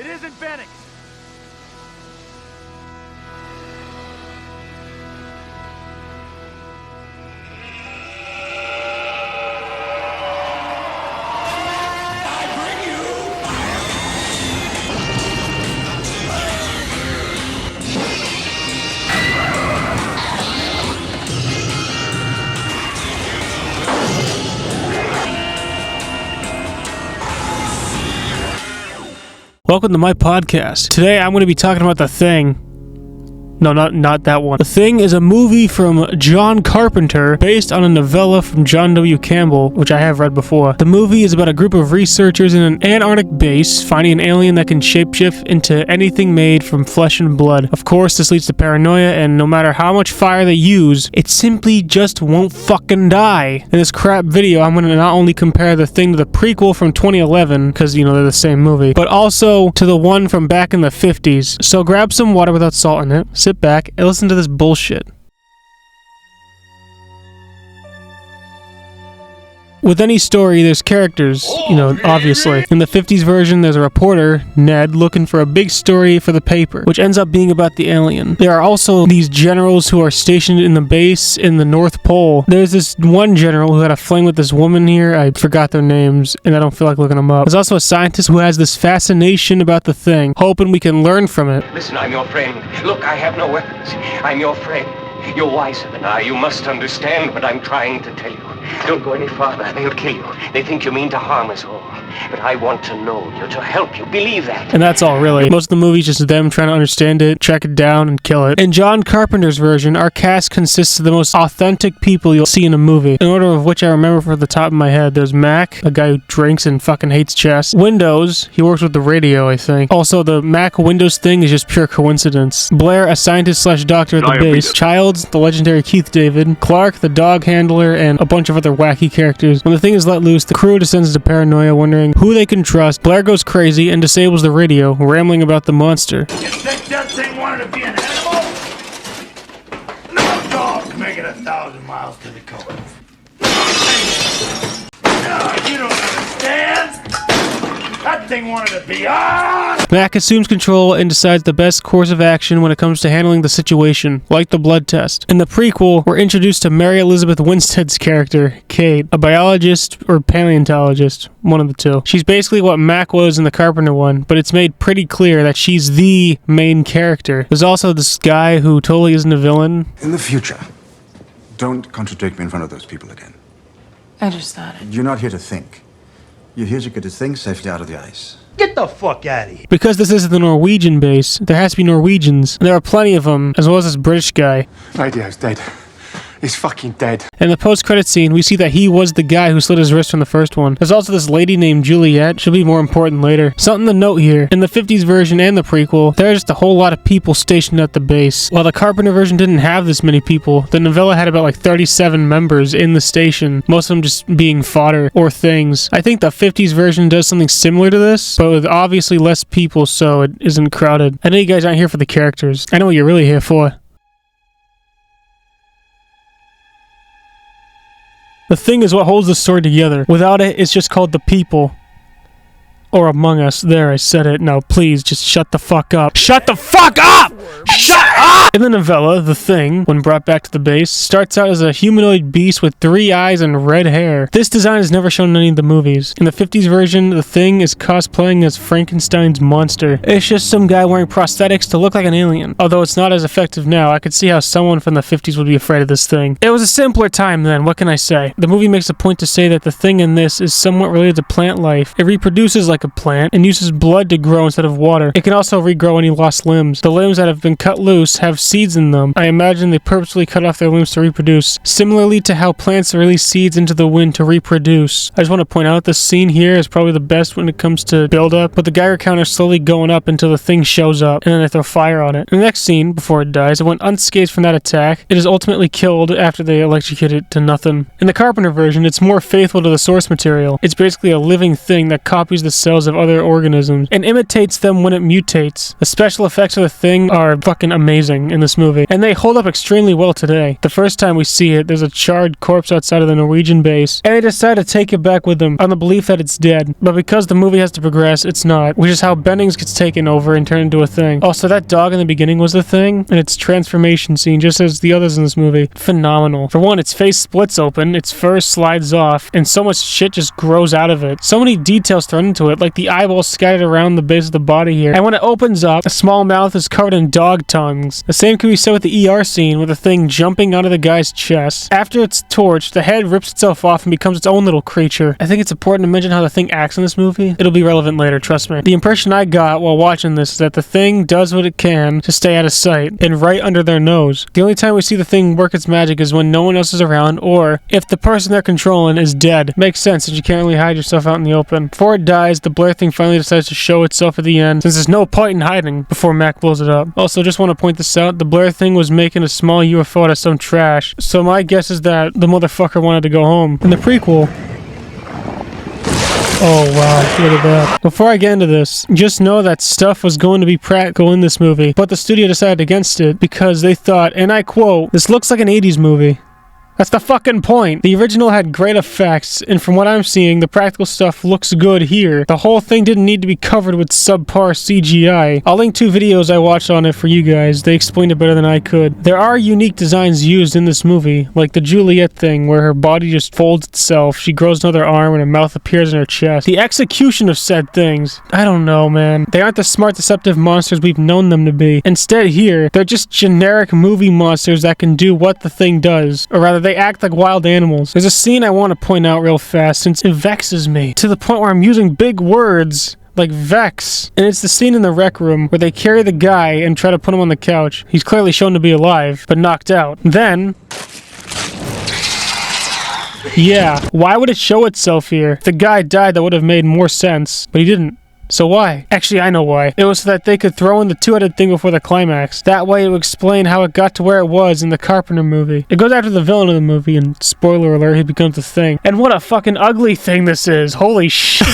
It isn't Bennett. Welcome to my podcast. Today I'm going to be talking about The Thing. No, not that one. The Thing is a movie from John Carpenter based on a novella from John W. Campbell, which I have read before. The movie is about a group of researchers in an Antarctic base finding an alien that can shapeshift into anything made from flesh and blood. Of course, this leads to paranoia, and no matter how much fire they use, it simply just won't fucking die. In this crap video, I'm going to not only compare The Thing to the prequel from 2011, because, you know, they're the same movie, but also to the one from back in the 50s. So grab some water without salt in it, sit back and listen to this bullshit. With any story, there's characters, you know, obviously. In the 50s version, there's a reporter, Ned, looking for a big story for the paper, which ends up being about the alien. There are also these generals who are stationed in the base in the North Pole. There's this one general who had a fling with this woman here. I forgot their names, and I don't feel like looking them up. There's also a scientist who has this fascination about the thing, hoping we can learn from it. Listen, I'm your friend. Look, I have no weapons. I'm your friend. You're wiser than I. You must understand what I'm trying to tell you. Don't go any farther. They'll kill you. They think you mean to harm us all. But I want to know you, to help you. Believe that. And that's all, really. Most of the movie's just them trying to understand it, track it down, and kill it. In John Carpenter's version, our cast consists of the most authentic people you'll see in a movie. In order of which I remember from the top of my head, there's Mac, a guy who drinks and fucking hates chess. Windows, he works with the radio, I think. Also, the Mac Windows thing is just pure coincidence. Blair, a scientist slash doctor at the base. Childs, the legendary Keith David. Clark, the dog handler, and a bunch of other wacky characters. When the thing is let loose, the crew descends into paranoia, wondering who they can trust. Blair goes crazy and disables the radio, rambling about the monster. You think that thing wanted to be an animal? No dog making 1,000 miles to the coast. No, you don't understand. That thing wanted to be on. Mac assumes control and decides the best course of action when it comes to handling the situation, like the blood test. In the prequel, we're introduced to Mary Elizabeth Winstead's character, Kate, a biologist or paleontologist, one of the two. She's basically what Mac was in the Carpenter one, but it's made pretty clear that she's the main character. There's also this guy who totally isn't a villain. In the future, don't contradict me in front of those people again. I just thought it. You're not here to think. You're here to get the thing safely out of the ice. Get the fuck out of here. Because this is the Norwegian base, there has to be Norwegians. And there are plenty of them, as well as this British guy. Radio's dead. He's fucking dead. In the post-credit scene, we see that he was the guy who slit his wrist from the first one. There's also this lady named Juliet. She'll be more important later. Something to note here. In the 50s version and the prequel, there are just a whole lot of people stationed at the base. While the Carpenter version didn't have this many people, the novella had about like 37 members in the station, most of them just being fodder or things. I think the 50s version does something similar to this, but with obviously less people, so it isn't crowded. I know you guys aren't here for the characters. I know what you're really here for. The thing is what holds the story together. Without it, it's just called The People. Or Among Us. There, I said it. Now, please, just shut the fuck up. Shut the fuck up! Shut up! In the novella, The Thing, when brought back to the base, starts out as a humanoid beast with 3 eyes and red hair. This design is never shown in any of the movies. In the 50s version, The Thing is cosplaying as Frankenstein's monster. It's just some guy wearing prosthetics to look like an alien. Although it's not as effective now, I could see how someone from the 50s would be afraid of this thing. It was a simpler time then, what can I say? The movie makes a point to say that the thing in this is somewhat related to plant life. It reproduces like a plant and uses blood to grow instead of water. It can also regrow any lost limbs. The limbs that have been cut loose have seeds in them. I imagine they purposely cut off their limbs to reproduce, similarly to how plants release seeds into the wind to reproduce. I just want to point out this scene here is probably the best when it comes to build up, but the Geiger counter is slowly going up until the thing shows up, and then they throw fire on it. In the next scene, before it dies, it went unscathed from that attack. It is ultimately killed after they electrocute it to nothing. In the Carpenter version, it's more faithful to the source material. It's basically a living thing that copies the cells of other organisms and imitates them when it mutates. The special effects of the thing are are fucking amazing in this movie, and they hold up extremely well today. The first time we see it, there's a charred corpse outside of the Norwegian base, and they decide to take it back with them on the belief that it's dead. But because the movie has to progress, it's not, which is how Bennings gets taken over and turned into a thing. Also, that dog in the beginning was the thing, and its transformation scene, just as the others in this movie, phenomenal. For one, its face splits open, its fur slides off, and so much shit just grows out of it. So many details thrown into it, like the eyeballs scattered around the base of the body here. And when it opens up, a small mouth is covered in dog tongues. The same can be said with the ER scene, with the thing jumping out of the guy's chest. After it's torched, the head rips itself off and becomes its own little creature. I think it's important to mention how the thing acts in this movie. It'll be relevant later, trust me. The impression I got while watching this is that the thing does what it can to stay out of sight, and right under their nose. The only time we see the thing work its magic is when no one else is around, or if the person they're controlling is dead. Makes sense, since you can't really hide yourself out in the open. Before it dies, the Blair thing finally decides to show itself at the end, since there's no point in hiding before Mac blows it up. Also, just want to point this out, the Blair thing was making a small UFO out of some trash, so my guess is that the motherfucker wanted to go home. In the prequel, oh wow, look at that. Before I get into this, just know that stuff was going to be practical in this movie, but the studio decided against it because they thought, and I quote, "This looks like an 80s movie." That's the fucking point. The original had great effects, and from what I'm seeing, the practical stuff looks good here. The whole thing didn't need to be covered with subpar CGI. I'll link 2 videos I watched on it for you guys. They explained it better than I could. There are unique designs used in this movie, like the Juliet thing, where her body just folds itself, she grows another arm, and her mouth appears in her chest. The execution of said things, I don't know, man. They aren't the smart, deceptive monsters we've known them to be. Instead here, they're just generic movie monsters that can do what the thing does, or rather, they act like wild animals. There's a scene I want to point out real fast since it vexes me to the point where I'm using big words like vex. And it's the scene in the rec room where they carry the guy and try to put him on the couch. He's clearly shown to be alive, but knocked out. Then yeah, why would it show itself here? If the guy died, that would have made more sense, but he didn't. So why? Actually, I know why. It was so that they could throw in the two-headed thing before the climax. That way it would explain how it got to where it was in the Carpenter movie. It goes after the villain of the movie, and spoiler alert, he becomes a thing. And what a fucking ugly thing this is. Holy shit.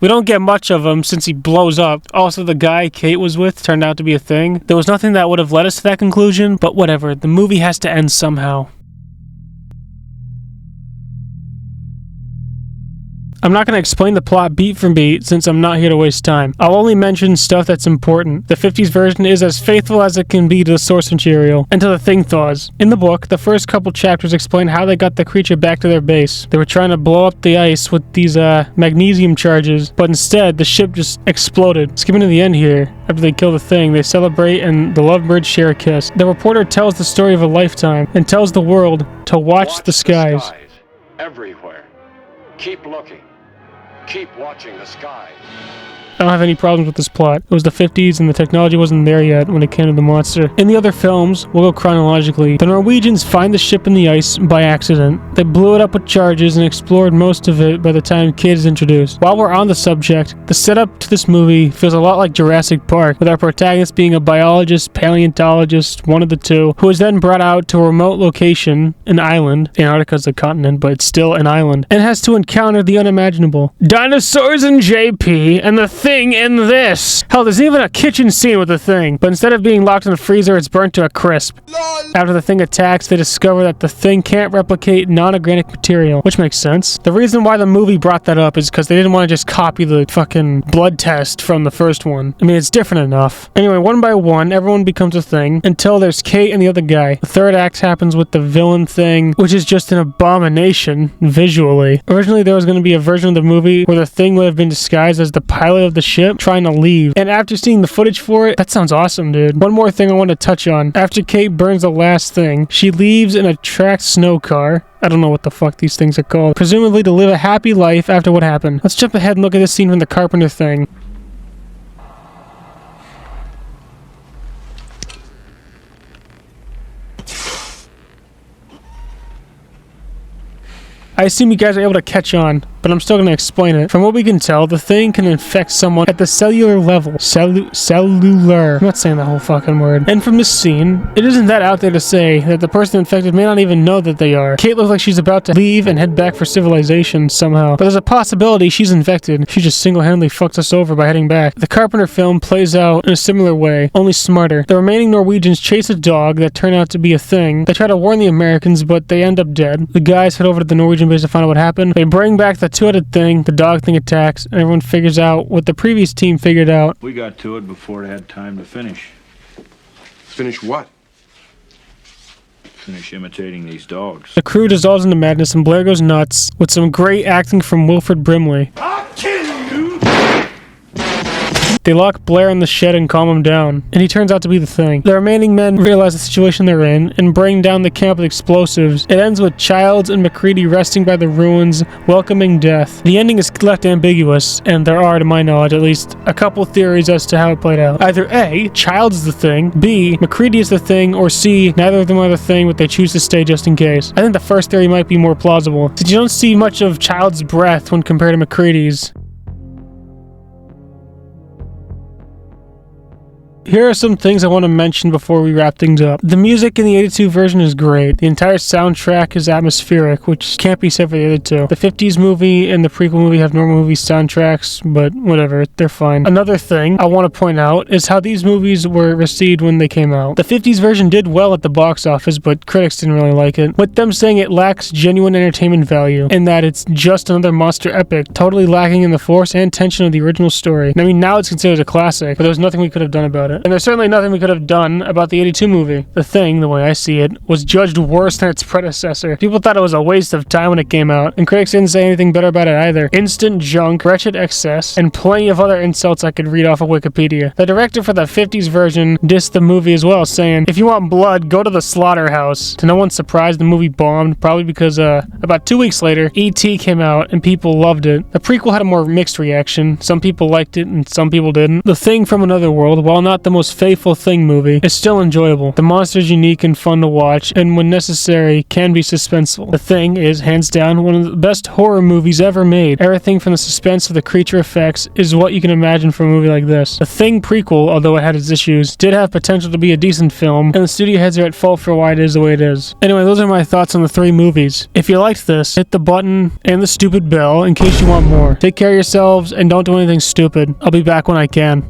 We don't get much of him since he blows up. Also, the guy Kate was with turned out to be a thing. There was nothing that would have led us to that conclusion, but whatever. The movie has to end somehow. I'm not going to explain the plot beat for beat since I'm not here to waste time. I'll only mention stuff that's important. The 50s version is as faithful as it can be to the source material, until the thing thaws. In the book, the first couple chapters explain how they got the creature back to their base. They were trying to blow up the ice with these magnesium charges, but instead the ship just exploded. Skipping to the end here, after they kill the thing, they celebrate and the lovebirds share a kiss. The reporter tells the story of a lifetime and tells the world to watch the skies. Everywhere. Keep looking. Keep watching the sky. I don't have any problems with this plot. It was the 50s and the technology wasn't there yet when it came to the monster. In the other films, we'll go chronologically. The Norwegians find the ship in the ice by accident. They blew it up with charges and explored most of it by the time Kate is introduced. While we're on the subject, the setup to this movie feels a lot like Jurassic Park, with our protagonist being a biologist, paleontologist, one of the two, who is then brought out to a remote location, an island. Antarctica's a continent, but it's still an island, and has to encounter the unimaginable. Dinosaurs and JP, and the thing in this. Hell, there's even a kitchen scene with the thing, but instead of being locked in the freezer, it's burnt to a crisp. After the thing attacks, they discover that the thing can't replicate non-organic material, which makes sense. The reason why the movie brought that up is because they didn't want to just copy the fucking blood test from the first one. I mean, it's different enough. Anyway, one by one, everyone becomes a thing, until there's Kate and the other guy. The third act happens with the villain thing, which is just an abomination, visually. Originally, there was going to be a version of the movie where the thing would have been disguised as the pilot of the ship trying to leave, and after seeing the footage for it, that sounds awesome, dude. One more thing I want to touch on. After Kate burns the last thing, she leaves in a tracked snow car. I don't know what the fuck these things are called. Presumably to live a happy life after what happened. Let's jump ahead and look at this scene from the Carpenter thing. I assume you guys are able to catch on. but I'm still gonna explain it. From what we can tell, the thing can infect someone at the cellular level. Cellular. I'm not saying the whole fucking word. And from this scene, it isn't that out there to say that the person infected may not even know that they are. Kate looks like she's about to leave and head back for civilization somehow, but there's a possibility she's infected. She just single-handedly fucked us over by heading back. The Carpenter film plays out in a similar way, only smarter. The remaining Norwegians chase a dog that turned out to be a thing. They try to warn the Americans, but they end up dead. The guys head over to the Norwegian base to find out what happened. They bring back the two-headed thing, the dog thing attacks, and everyone figures out what the previous team figured out. We got to it before it had time to finish. Finish what? Finish imitating these dogs. The crew dissolves into madness and Blair goes nuts, with some great acting from Wilford Brimley. I'll kill you! They lock Blair in the shed and calm him down, and he turns out to be the thing. The remaining men realize the situation they're in and bring down the camp with explosives. It ends with Childs and McCready resting by the ruins, welcoming death. The ending is left ambiguous, and there are, to my knowledge, at least a couple theories as to how it played out. Either A, Childs is the thing, B, McCready is the thing, or C, neither of them are the thing, but they choose to stay just in case. I think the first theory might be more plausible, since you don't see much of Childs' breath when compared to McCready's. Here are some things I want to mention before we wrap things up. The music in the 82 version is great. The entire soundtrack is atmospheric, which can't be said for the other two. The 50s movie and the prequel movie have normal movie soundtracks, but whatever, they're fine. Another thing I want to point out is how these movies were received when they came out. The 50s version did well at the box office, but critics didn't really like it, with them saying it lacks genuine entertainment value, and that it's just another monster epic, totally lacking in the force and tension of the original story. I mean, now it's considered a classic, but there was nothing we could have done about it. And there's certainly nothing we could have done about the 82 movie. The Thing, the way I see it, was judged worse than its predecessor. People thought it was a waste of time when it came out, and critics didn't say anything better about it either. Instant junk, wretched excess, and plenty of other insults I could read off of Wikipedia. The director for the 50s version dissed the movie as well, saying, "If you want blood, go to the slaughterhouse." To no one's surprise, the movie bombed, probably because about 2 weeks later, E.T. came out and people loved it. The prequel had a more mixed reaction. Some people liked it and some people didn't. The Thing from Another World, while not the most faithful Thing movie, is still enjoyable. The monster is unique and fun to watch, and when necessary, can be suspenseful. The Thing is, hands down, one of the best horror movies ever made. Everything from the suspense to the creature effects is what you can imagine for a movie like this. The Thing prequel, although it had its issues, did have potential to be a decent film, and the studio heads are at fault for why it is the way it is. Anyway, those are my thoughts on the 3 movies. If you liked this, hit the button and the stupid bell in case you want more. Take care of yourselves, and don't do anything stupid. I'll be back when I can.